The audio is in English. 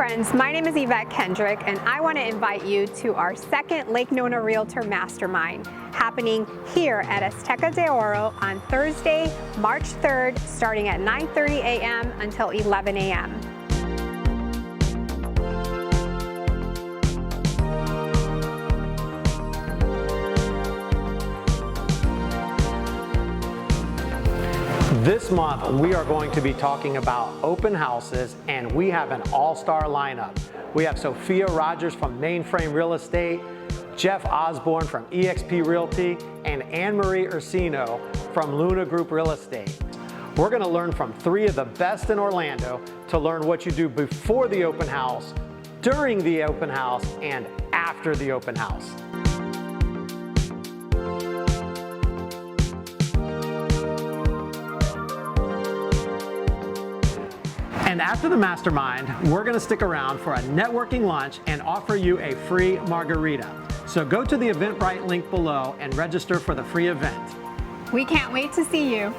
friends, my name is Yvette Kendrick and I want to invite you to our second Lake Nona Realtor Mastermind happening here at Azteca de Oro on Thursday, March 3rd, starting at 9:30 a.m. until 11 a.m. This month, we are going to be talking about open houses, and we have an all-star lineup. We have Sophia Rogers from Mainframe Real Estate, Jeff Osborne from eXp Realty, and Anne-Marie Ursino from Luna Group Real Estate. We're gonna learn from three of the best in Orlando to learn what you do before the open house, during the open house, and after the open house. And after the mastermind, we're gonna stick around for a networking lunch and offer you a free margarita. So go to the Eventbrite link below and register for the free event. We can't wait to see you.